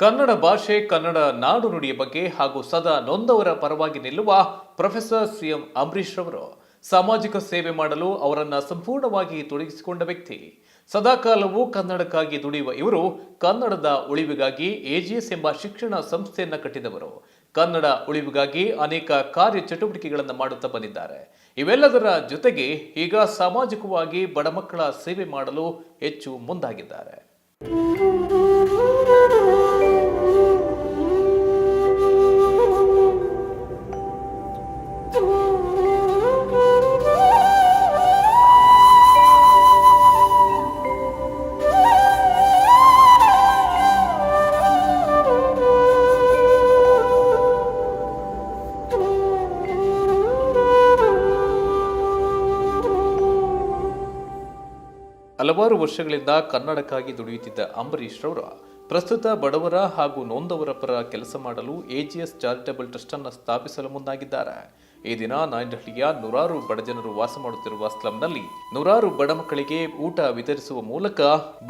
ಕನ್ನಡ ಭಾಷೆ, ಕನ್ನಡ ನಾಡು ನುಡಿಯ ಬಗ್ಗೆ ಹಾಗೂ ಸದಾ ನೊಂದವರ ಪರವಾಗಿ ನಿಲ್ಲುವ ಪ್ರೊಫೆಸರ್ ಸಿಎಂ ಅಂಬರೀಶ್ ರವರು ಸಾಮಾಜಿಕ ಸೇವೆ ಮಾಡಲು ಅವರನ್ನ ಸಂಪೂರ್ಣವಾಗಿ ತೊಡಗಿಸಿಕೊಂಡ ವ್ಯಕ್ತಿ. ಸದಾಕಾಲವೂ ಕನ್ನಡಕ್ಕಾಗಿ ದುಡಿಯುವ ಇವರು ಕನ್ನಡದ ಉಳಿವಿಗಾಗಿ ಎಜಿಎಸ್ ಎಂಬ ಶಿಕ್ಷಣ ಸಂಸ್ಥೆಯನ್ನ ಕಟ್ಟಿದವರು. ಕನ್ನಡ ಉಳಿವಿಗಾಗಿ ಅನೇಕ ಕಾರ್ಯ ಚಟುವಟಿಕೆಗಳನ್ನು ಮಾಡುತ್ತಾ ಬಂದಿದ್ದಾರೆ. ಇವೆಲ್ಲದರ ಜೊತೆಗೆ ಈಗ ಸಾಮಾಜಿಕವಾಗಿ ಬಡ ಮಕ್ಕಳ ಸೇವೆ ಮಾಡಲು ಹೆಚ್ಚು ಮುಂದಾಗಿದ್ದಾರೆ. ಹಲವಾರು ವರ್ಷಗಳಿಂದ ಕನ್ನಡಕ್ಕಾಗಿ ದುಡಿಯುತ್ತಿದ್ದ ಅಂಬರೀಶ್ ರವರು ಪ್ರಸ್ತುತ ಬಡವರ ಹಾಗೂ ನೊಂದವರ ಪರ ಕೆಲಸ ಮಾಡಲು ಎಜಿಎಸ್ ಚಾರಿಟಬಲ್ ಟ್ರಸ್ಟ್ ಅನ್ನು ಸ್ಥಾಪಿಸಲು ಮುಂದಾಗಿದ್ದಾರೆ. ಈ ದಿನ ನಾಯಂಡಹಳ್ಳಿಯ ನೂರಾರು ಬಡಜನರು ವಾಸ ಮಾಡುತ್ತಿರುವ ಸ್ಲಂನಲ್ಲಿ ನೂರಾರು ಬಡ ಮಕ್ಕಳಿಗೆ ಊಟ ವಿತರಿಸುವ ಮೂಲಕ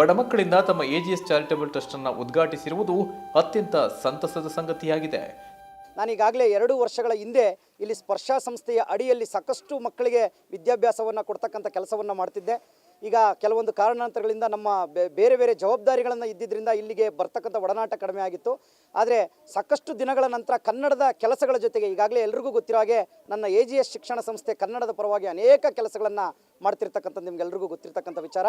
ಬಡ ಮಕ್ಕಳಿಂದ ತಮ್ಮ ಎಜಿಎಸ್ ಚಾರಿಟಬಲ್ ಟ್ರಸ್ಟ್ ಅನ್ನು ಉದ್ಘಾಟಿಸಿರುವುದು ಅತ್ಯಂತ ಸಂತಸದ ಸಂಗತಿಯಾಗಿದೆ. ನಾನೀಗಾಗಲೇ 2 ವರ್ಷಗಳ ಹಿಂದೆ ಇಲ್ಲಿ ಸ್ಪರ್ಶ ಸಂಸ್ಥೆಯ ಅಡಿಯಲ್ಲಿ ಸಾಕಷ್ಟು ಮಕ್ಕಳಿಗೆ ವಿದ್ಯಾಭ್ಯಾಸವನ್ನು ಕೊಡ್ತಕ್ಕಂಥ ಕೆಲಸವನ್ನು ಮಾಡ್ತಿದ್ದೆ. ಈಗ ಕೆಲವೊಂದು ಕಾರಣಾಂತರಗಳಿಂದ ನಮ್ಮ ಬೇರೆ ಬೇರೆ ಜವಾಬ್ದಾರಿಗಳನ್ನು ಇದ್ದಿದ್ದರಿಂದ ಇಲ್ಲಿಗೆ ಬರ್ತಕ್ಕಂಥ ಒಡನಾಟ ಕಡಿಮೆ ಆಗಿತ್ತು. ಆದರೆ ಸಾಕಷ್ಟು ದಿನಗಳ ನಂತರ ಕನ್ನಡದ ಕೆಲಸಗಳ ಜೊತೆಗೆ ಈಗಾಗಲೇ ಎಲ್ರಿಗೂ ಗೊತ್ತಿರೋ ಹಾಗೆ ನನ್ನ ಎಜಿಎಸ್ ಶಿಕ್ಷಣ ಸಂಸ್ಥೆ ಕನ್ನಡದ ಪರವಾಗಿ ಅನೇಕ ಕೆಲಸಗಳನ್ನು ಮಾಡ್ತಿರ್ತಕ್ಕಂಥದ್ದು ನಿಮ್ಗೆಲ್ರಿಗೂ ಗೊತ್ತಿರ್ತಕ್ಕಂಥ ವಿಚಾರ.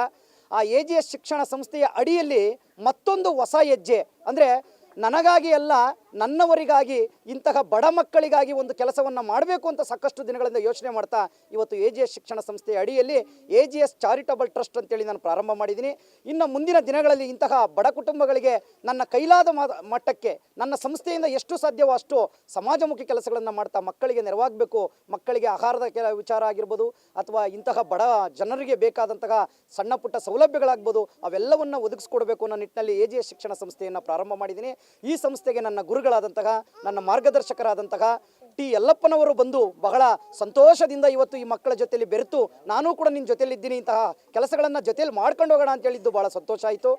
ಆ ಎಜಿಎಸ್ ಶಿಕ್ಷಣ ಸಂಸ್ಥೆಯ ಅಡಿಯಲ್ಲಿ ಮತ್ತೊಂದು ಹೊಸ ಹೆಜ್ಜೆ ಅಂದರೆ ನನಗಾಗಿ ಅಲ್ಲ, ನನ್ನವರಿಗಾಗಿ, ಇಂತಹ ಬಡ ಮಕ್ಕಳಿಗಾಗಿ ಒಂದು ಕೆಲಸವನ್ನು ಮಾಡಬೇಕು ಅಂತ ಸಾಕಷ್ಟು ದಿನಗಳಿಂದ ಯೋಚನೆ ಮಾಡ್ತಾ ಇವತ್ತು ಎಜಿಎಸ್ ಶಿಕ್ಷಣ ಸಂಸ್ಥೆಯ ಅಡಿಯಲ್ಲಿ ಎಜಿಎಸ್ ಚಾರಿಟಬಲ್ ಟ್ರಸ್ಟ್ ಅಂತೇಳಿ ನಾನು ಪ್ರಾರಂಭ ಮಾಡಿದ್ದೀನಿ. ಇನ್ನು ಮುಂದಿನ ದಿನಗಳಲ್ಲಿ ಇಂತಹ ಬಡ ಕುಟುಂಬಗಳಿಗೆ ನನ್ನ ಕೈಲಾದ ಮಟ್ಟಕ್ಕೆ ನನ್ನ ಸಂಸ್ಥೆಯಿಂದ ಎಷ್ಟು ಸಾಧ್ಯವೋ ಅಷ್ಟು ಸಮಾಜಮುಖಿ ಕೆಲಸಗಳನ್ನು ಮಾಡ್ತಾ ಮಕ್ಕಳಿಗೆ ನೆರವಾಗಬೇಕು. ಮಕ್ಕಳಿಗೆ ಆಹಾರದ ವಿಚಾರ ಆಗಿರ್ಬೋದು ಅಥವಾ ಇಂತಹ ಬಡ ಜನರಿಗೆ ಬೇಕಾದಂತಹ ಸಣ್ಣ ಪುಟ್ಟ ಸೌಲಭ್ಯಗಳಾಗ್ಬೋದು, ಅವೆಲ್ಲವನ್ನು ಒದಗಿಸ್ಕೊಡ್ಬೇಕು ಅನ್ನೋ ನಿಟ್ಟಿನಲ್ಲಿ ಎಜಿಎಸ್ ಶಿಕ್ಷಣ ಸಂಸ್ಥೆಯನ್ನು ಪ್ರಾರಂಭ ಮಾಡಿದ್ದೀನಿ. ಈ ಸಂಸ್ಥೆಗೆ ನನ್ನ ಗುರುಗಳಾದಂತಹ, ನನ್ನ ಮಾರ್ಗದರ್ಶಕರಾದಂತಹ ಟಿ ಯಲ್ಲಪ್ಪನವರು ಬಂದು ಬಹಳ ಸಂತೋಷದಿಂದ ಇವತ್ತು ಈ ಮಕ್ಕಳ ಜೊತೆಯಲ್ಲಿ ಬೆರೆತು ನಾನು ಕೂಡ ನಿನ್ನ ಜೊತೆಯಲ್ಲಿದ್ದೀನಿ, ಇಂತಹ ಕೆಲಸಗಳನ್ನು ಜೊತೆಯಲ್ಲಿ ಮಾಡ್ಕೊಂಡು ಹೋಗೋಣ ಅಂತ ಹೇಳಿದ್ದು ಭಾಳ ಸಂತೋಷ ಆಯಿತು.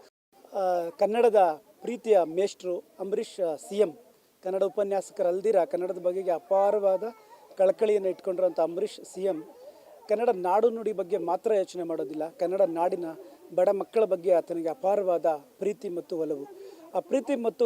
ಕನ್ನಡದ ಪ್ರೀತಿಯ ಮೇಷ್ಟ್ರು ಅಂಬರೀಶ್ ಸಿಎಂ, ಕನ್ನಡ ಉಪನ್ಯಾಸಕರಲ್ದಿರ ಕನ್ನಡದ ಬಗೆಗೆ ಅಪಾರವಾದ ಕಳಕಳಿಯನ್ನು ಇಟ್ಕೊಂಡಿರೋಂಥ ಅಂಬರೀಶ್ ಸಿಎಂ ಕನ್ನಡ ನಾಡು ನುಡಿ ಬಗ್ಗೆ ಮಾತ್ರ ಯೋಚನೆ ಮಾಡೋದಿಲ್ಲ, ಕನ್ನಡ ನಾಡಿನ ಬಡ ಮಕ್ಕಳ ಬಗ್ಗೆ ಆತನಿಗೆ ಅಪಾರವಾದ ಪ್ರೀತಿ ಮತ್ತು ಒಲವು. ಆ ಪ್ರೀತಿ ಮತ್ತು